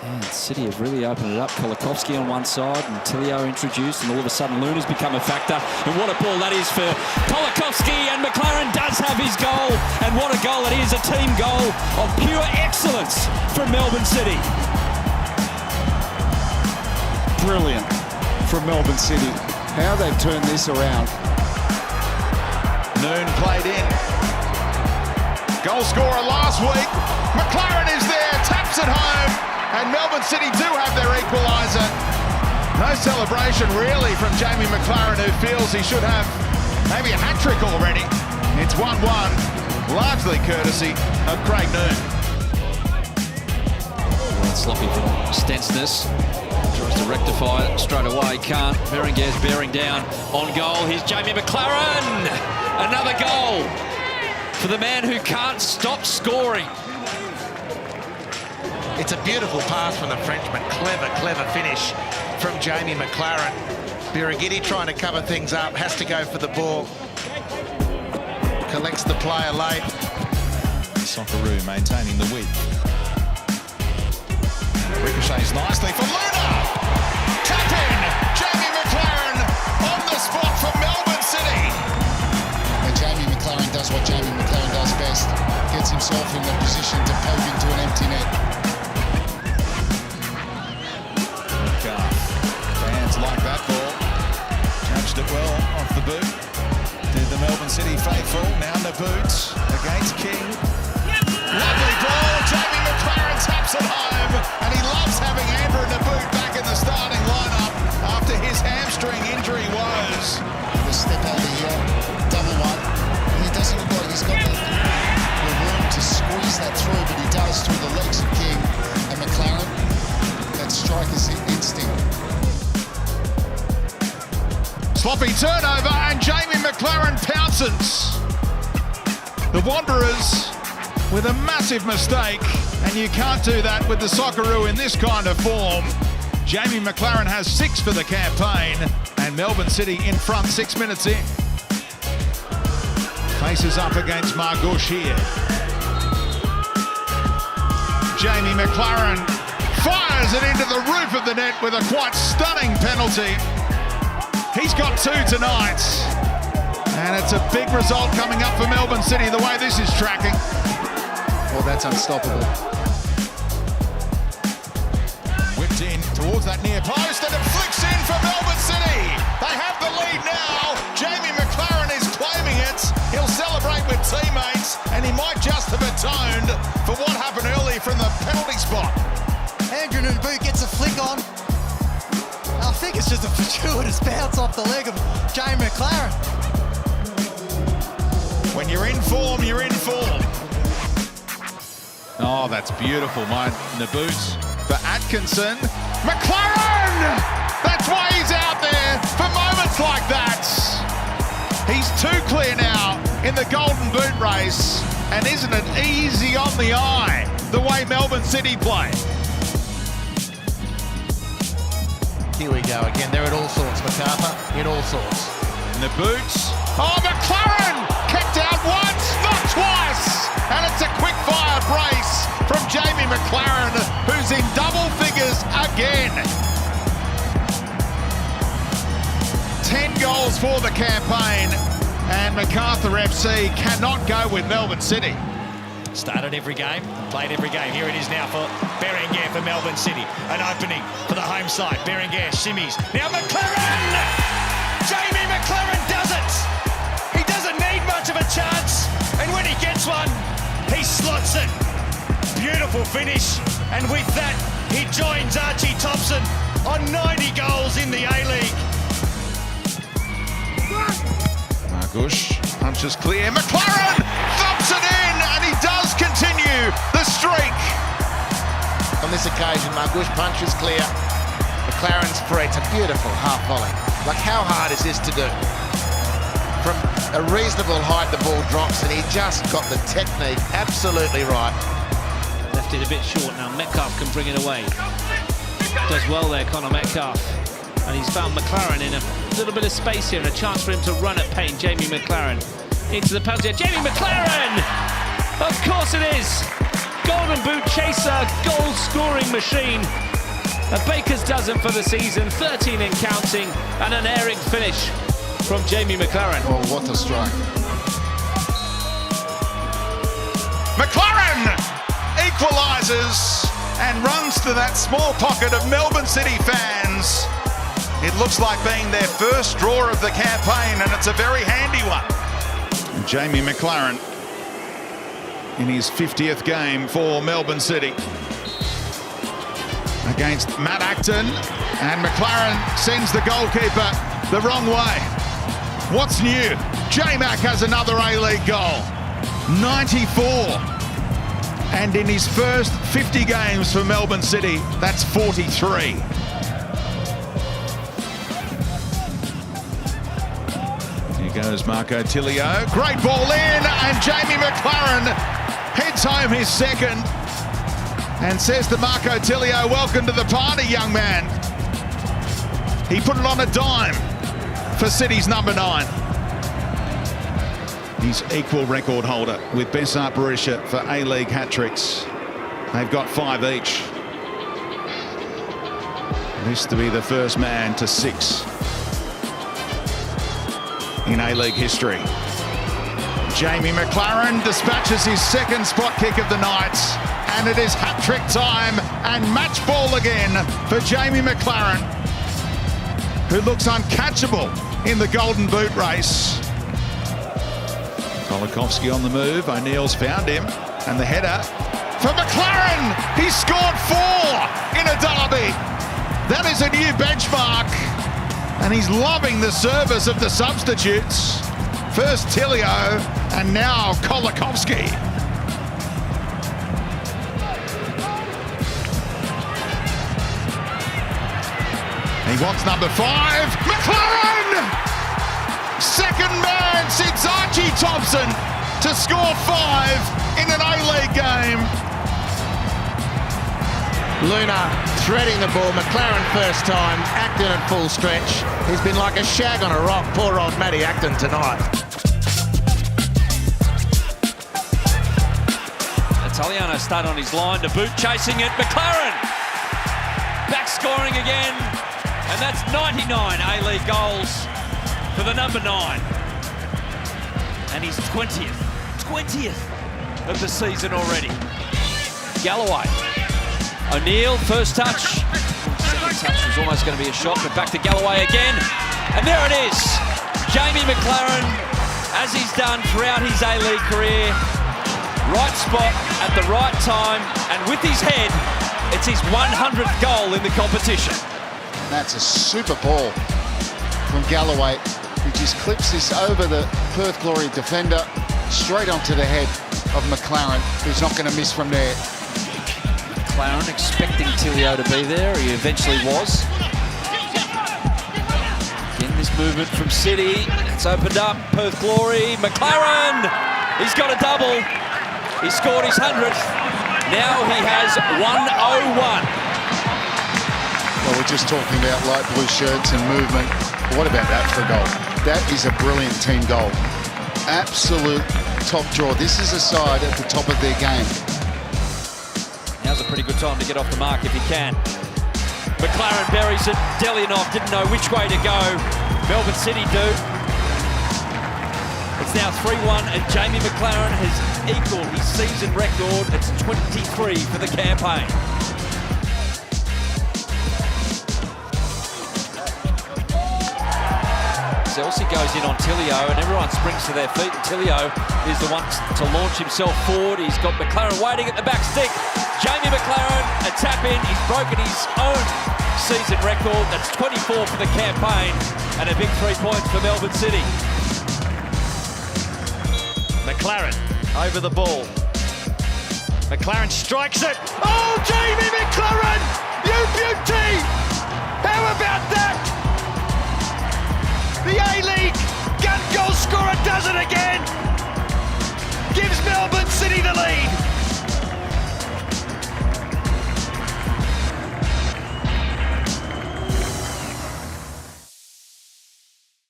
And City have really opened it up. Kolakowski on one side and Tilio introduced, and all of a sudden Luna's become a factor. And what a ball that is for Kolakowski, and McLaren does have his goal. And what a goal it is, a team goal of pure excellence from Melbourne City. Brilliant from Melbourne City. How they've turned this around. Noon played in. Goal scorer last week. McLaren is there, taps it home, and Melbourne City do have their equaliser. No celebration really from Jamie McLaren, who feels he should have maybe a hat-trick already. It's 1-1, largely courtesy of Craig Noon. Sloppy from Stensness. Tries to rectify it straight away, can't. Berenguer's bearing down on goal. Here's Jamie McLaren. Another goal for the man who can't stop scoring. It's a beautiful pass from the Frenchman. Clever finish from Jamie McLaren. Birighitti trying to cover things up, has to go for the ball. Collects the player late. Socceroo maintaining the width. Ricochets nicely for Luna. Tap in. Jamie McLaren on the spot for Melbourne City. And Jamie McLaren does what Jamie McLaren does best. Gets himself in the position to poke into an empty net. Fans like that ball. Judged it well off the boot. Did the Melbourne City faithful. Now in the boot against King. Lovely ball. Jamie McLaren taps it home. And he loves having Andrew Naboot back in the starting lineup after his hamstring injury woes. The step over here, double one. And he doesn't look like he's got the room to squeeze that through, but he does through the legs of King and McLaren. That striker's instinct. Sloppy turnover, and Jamie McLaren pounces. The Wanderers with a massive mistake, and you can't do that with the Socceroo in this kind of form. Jamie McLaren has 6 for the campaign, and Melbourne City in front 6 minutes in. Faces up against Margouche here. Jamie McLaren fires it into the roof of the net with a quite stunning penalty. He's got 2 tonight, and it's a big result coming up for Melbourne City the way this is tracking. Well, that's unstoppable. Whipped in towards that near post, and it flicks in for Melbourne City. They have the lead now. Jamie McLaren is claiming it. He'll celebrate with teammates, and he might just have atoned for what happened early from the penalty spot. Andrew Naboot gets a flick on. I think it's just a fortuitous bounce off the leg of Jamie McLaren. When you're in form, you're in form. Oh, that's beautiful, my Naboot for Atkinson. McLaren! That's why he's out there for moments like that. He's too clear now in the Golden Boot race, and isn't it easy on the eye the way Melbourne City play? Here we go again. They're at all sorts, MacArthur, in all sorts. Naboot. Oh, McLaren! Kicked out once, not twice! And it's a quick-fire brace from Jamie McLaren, who's in double figures again. 10 goals for the campaign, and MacArthur FC cannot go with Melbourne City. Started every game, played every game. Here it is now for Berenguer for Melbourne City. An opening for the home side. Berenguer shimmies. Now McLaren! Jamie McLaren does it! He doesn't need much of a chance, and when he gets one, he slots it. Beautiful finish, and with that, he joins Archie Thompson on 90 goals in the A-League. Margouche punches clear. McLaren thumps it in, and he does continue the streak. On this occasion, Margouche punches clear. McLaren's free. It's a beautiful half volley. Like, how hard is this to do? From a reasonable height, the ball drops, and he just got the technique absolutely right. Left it a bit short now. Metcalf can bring it away. Does well there, Connor Metcalf. And he's found McLaren in a little bit of space here and a chance for him to run at pain. Jamie McLaren into the penalty. Jamie McLaren! Of course it is! Golden Boot chaser, goal-scoring machine. A baker's dozen for the season, 13 in counting, and an erring finish from Jamie Maclaren. Oh, what a strike. McLaren equalises and runs to that small pocket of Melbourne City fans. It looks like being their first draw of the campaign, and it's a very handy one. Jamie Maclaren in his 50th game for Melbourne City against Matt Acton, and McLaren sends the goalkeeper the wrong way. What's new? J-Mac has another A-League goal. 94. And in his first 50 games for Melbourne City, that's 43. Here goes Marco Tilio. Great ball in, and Jamie Maclaren heads home his second and says to Marco Tilio, welcome to the party, young man. He put it on a dime for City's number 9. He's equal record holder with Besart Berisha for A-League hat-tricks. They've got 5 each. This to be the first man to 6 in A-League history. Jamie Maclaren dispatches his second spot kick of the night, and it is hat-trick time and match ball again for Jamie Maclaren, who looks uncatchable in the Golden Boot race. Kolikovski on the move. O'Neill's found him, and the header for Maclaren. He scored 4 in a derby. That is a new benchmark, and he's loving the service of the substitutes. First Tilio, and now Kolikovski. He wants number 5. Maclaren! Second man since Archie Thompson to score 5 in an A-League game. Luna threading the ball. Maclaren first time. Acton at full stretch. He's been like a shag on a rock. Poor old Matty Acton tonight. Italiano started on his line, to boot chasing it. Maclaren back scoring again, and that's 99 A-League goals for the number 9. And he's 20th of the season already. Galloway. O'Neill, first touch. Second touch was almost going to be a shot, but back to Galloway again. And there it is. Jamie Maclaren, as he's done throughout his A-League career. Right spot at the right time, and with his head, it's his 100th goal in the competition. That's a super ball from Galloway, who just clips this over the Perth Glory defender, straight onto the head of Maclaren, who's not going to miss from there. Maclaren expecting Tilio to be there. He eventually was. Again, this movement from City. It's opened up. Perth Glory. Maclaren! He's got a double. He scored his 100th. Now he has 101. Well, we're just talking about light blue shirts and movement. What about that for a goal? That is a brilliant team goal. Absolute top draw. This is a side at the top of their game. Now's a pretty good time to get off the mark if he can. Maclaren buries it. Delianov didn't know which way to go. Melbourne City do. It's now 3-1, and Jamie Maclaren has equalled his season record. It's 23 for the campaign. Chelsea goes in on Tilio, and everyone springs to their feet. Tilio is the one to launch himself forward. He's got Maclaren waiting at the back stick. Jamie Maclaren, a tap in. He's broken his own season record. That's 24 for the campaign, and a big 3 points for Melbourne City. Maclaren over the ball. Maclaren strikes it. Oh, Jamie Maclaren! You beauty! How about that? The A-League gun goal scorer